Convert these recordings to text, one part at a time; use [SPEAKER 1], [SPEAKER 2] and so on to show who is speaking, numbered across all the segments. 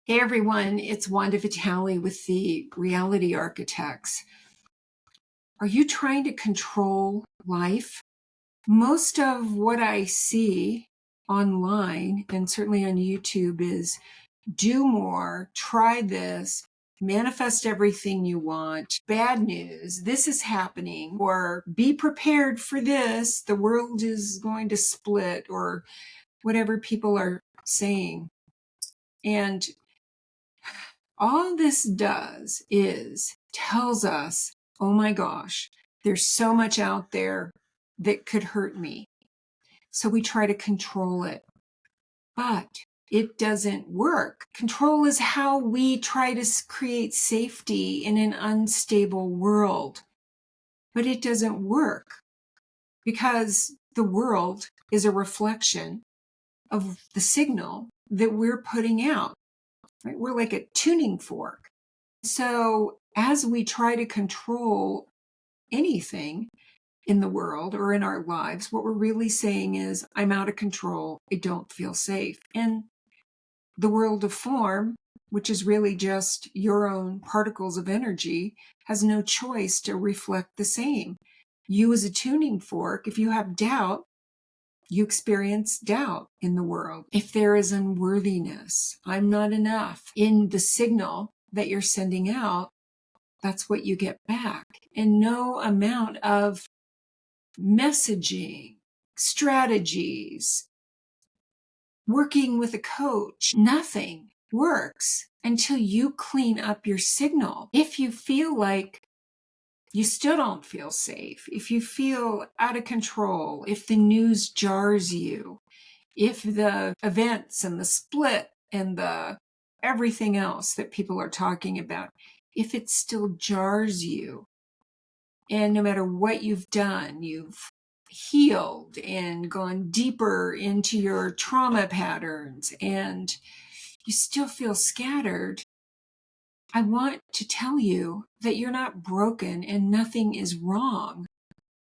[SPEAKER 1] Hey everyone, it's Wanda Vitale with the Reality Architects. Are you trying to control life? Most of what I see online and certainly on YouTube is do more, try this, manifest everything you want, bad news, this is happening, or be prepared for this, the world is going to split, or whatever people are saying. And all this does is tells us, oh my gosh, there's so much out there that could hurt me. So we try to control it, but it doesn't work. Control is how we try to create safety in an unstable world, but it doesn't work because the world is a reflection of the signal that we're putting out. Right? We're like a tuning fork. So as we try to control anything in the world or in our lives, what we're really saying is, I'm out of control. I don't feel safe. And the world of form, which is really just your own particles of energy, has no choice to reflect the same. You as a tuning fork, if you have doubt, you experience doubt in the world. If there is unworthiness, I'm not enough in the signal that you're sending out, that's what you get back. And no amount of messaging, strategies, working with a coach, nothing works until you clean up your signal. If you feel like you still don't feel safe, if you feel out of control, if the news jars you, if the events and the split and the everything else that people are talking about, if it still jars you, and no matter what you've done, you've healed and gone deeper into your trauma patterns, and you still feel scattered, I want to tell you that you're not broken and nothing is wrong.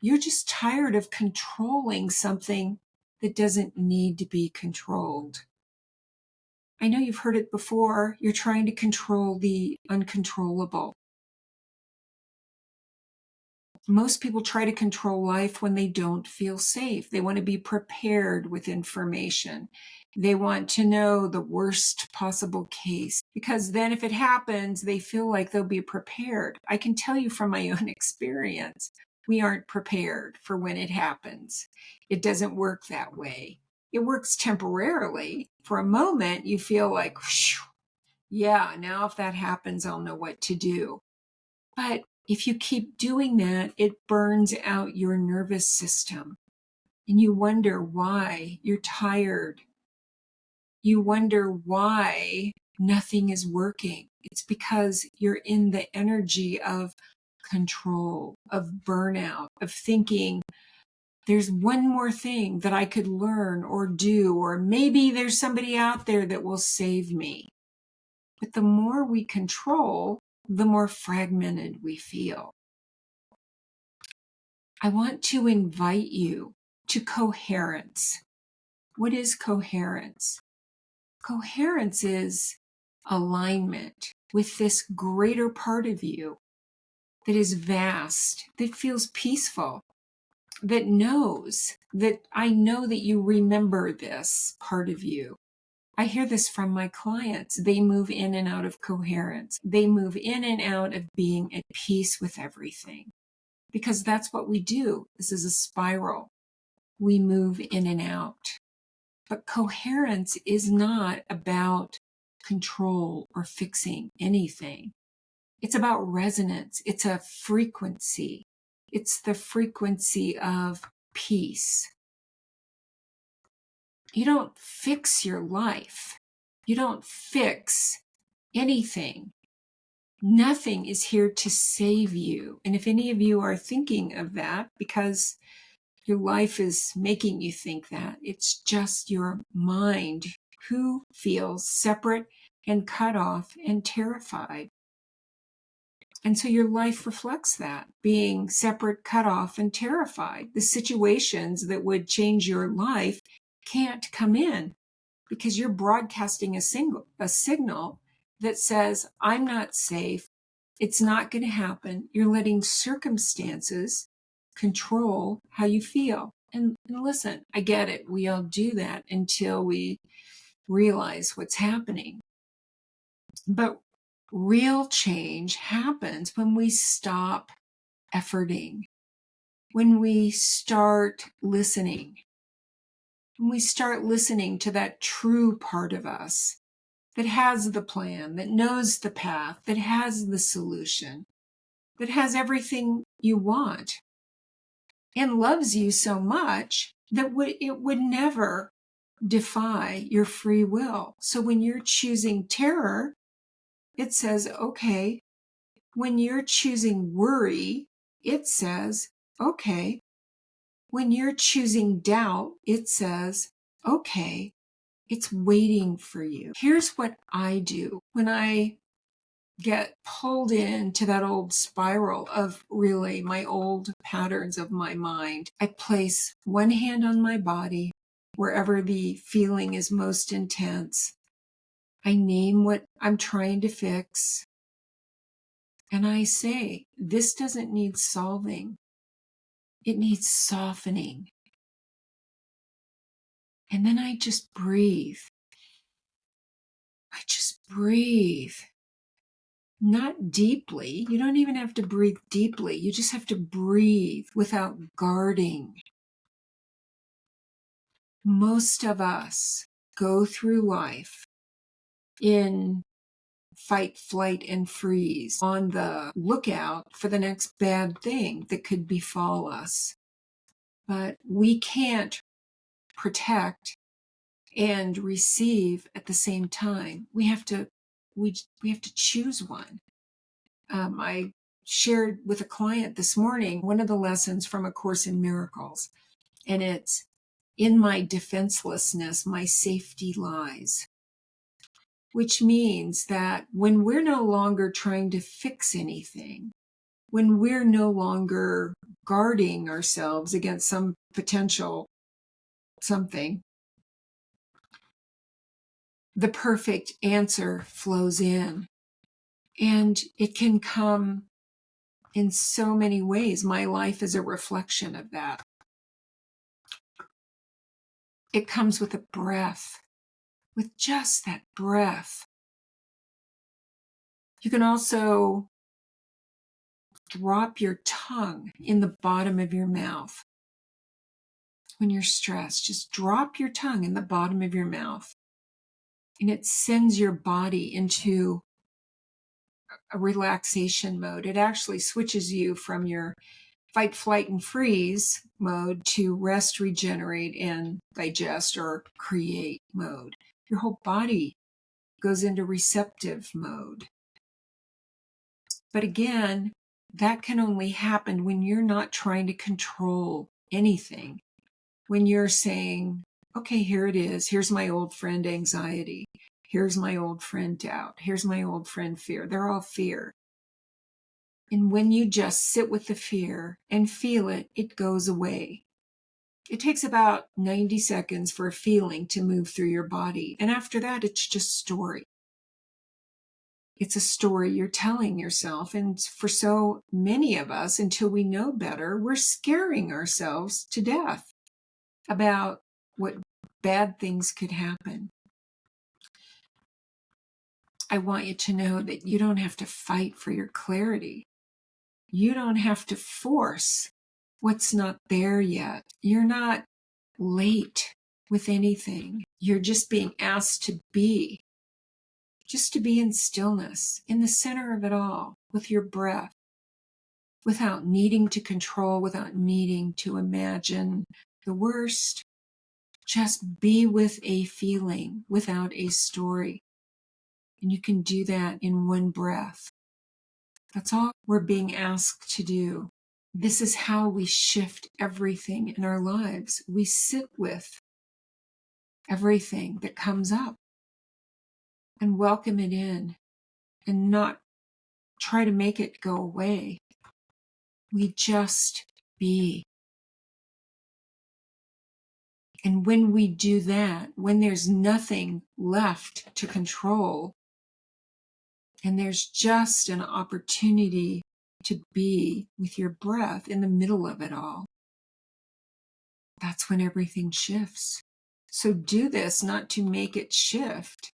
[SPEAKER 1] You're just tired of controlling something that doesn't need to be controlled. I know you've heard it before. You're trying to control the uncontrollable. Most people try to control life when they don't feel safe. They want to be prepared with information. They want to know the worst possible case, because then if it happens, they feel like they'll be prepared. I can tell you from my own experience, we aren't prepared for when it happens. It doesn't work that way. It works temporarily. For a moment, you feel like, yeah, now if that happens, I'll know what to do. But if you keep doing that, it burns out your nervous system. And you wonder why you're tired. You wonder why nothing is working. It's because you're in the energy of control, of burnout, of thinking, there's one more thing that I could learn or do, or maybe there's somebody out there that will save me. But the more we control, the more fragmented we feel. I want to invite you to coherence. What is coherence? Coherence is alignment with this greater part of you that is vast, that feels peaceful, that knows that I know that you remember this part of you. I hear this from my clients. They move in and out of coherence. They move in and out of being at peace with everything, because that's what we do. This is a spiral. We move in and out. But coherence is not about control or fixing anything. It's about resonance. It's a frequency. It's the frequency of peace. You don't fix your life. You don't fix anything. Nothing is here to save you. And if any of you are thinking of that because your life is making you think that, it's just your mind who feels separate and cut off and terrified. And so your life reflects that, being separate, cut off, and terrified. The situations that would change your life can't come in because you're broadcasting a signal that says, I'm not safe. It's not going to happen. You're letting circumstances control how you feel. And listen, I get it. We all do that until we realize what's happening. But real change happens when we stop efforting, when we start listening, when we start listening to that true part of us that has the plan, that knows the path, that has the solution, that has everything you want, and loves you so much that it would never defy your free will. So when you're choosing terror, it says, okay. When you're choosing worry, it says, okay. When you're choosing doubt, it says, okay, it's waiting for you. Here's what I do when I get pulled into that old spiral of really my old patterns of my mind. I place one hand on my body wherever the feeling is most intense. I name what I'm trying to fix. And I say, this doesn't need solving. It needs softening. And then I just breathe. I just breathe. Not deeply. You don't even have to breathe deeply. You just have to breathe without guarding. Most of us go through life in fight, flight, and freeze, on the lookout for the next bad thing that could befall us. But we can't protect and receive at the same time. We have to choose one. I shared with a client this morning one of the lessons from A Course in Miracles, and it's, in my defenselessness, my safety lies. Which means that when we're no longer trying to fix anything, when we're no longer guarding ourselves against some potential something, the perfect answer flows in. And it can come in so many ways. My life is a reflection of that. It comes with a breath, with just that breath. You can also drop your tongue in the bottom of your mouth. When you're stressed, just drop your tongue in the bottom of your mouth. And it sends your body into a relaxation mode. It actually switches you from your fight, flight, and freeze mode to rest, regenerate, and digest or create mode. Your whole body goes into receptive mode. But again, that can only happen when you're not trying to control anything. When you're saying, okay, here it is. Here's my old friend anxiety. Here's my old friend doubt. Here's my old friend fear. They're all fear. And when you just sit with the fear and feel it, it goes away. It takes about 90 seconds for a feeling to move through your body. And after that, it's just story. It's a story you're telling yourself. And for so many of us, until we know better, we're scaring ourselves to death about what bad things could happen. I want you to know that you don't have to fight for your clarity. You don't have to force what's not there yet. You're not late with anything. You're just being asked to be, just to be in stillness, in the center of it all, with your breath, without needing to control, without needing to imagine the worst. Just be with a feeling without a story. And you can do that in one breath. That's all we're being asked to do. This is how we shift everything in our lives. We sit with everything that comes up and welcome it in and not try to make it go away. We just be. And when we do that, when there's nothing left to control, And there's just an opportunity to be with your breath in the middle of it all. That's when everything shifts. So do this not to make it shift,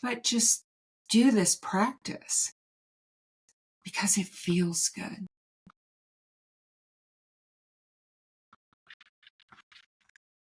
[SPEAKER 1] but just do this practice because it feels good.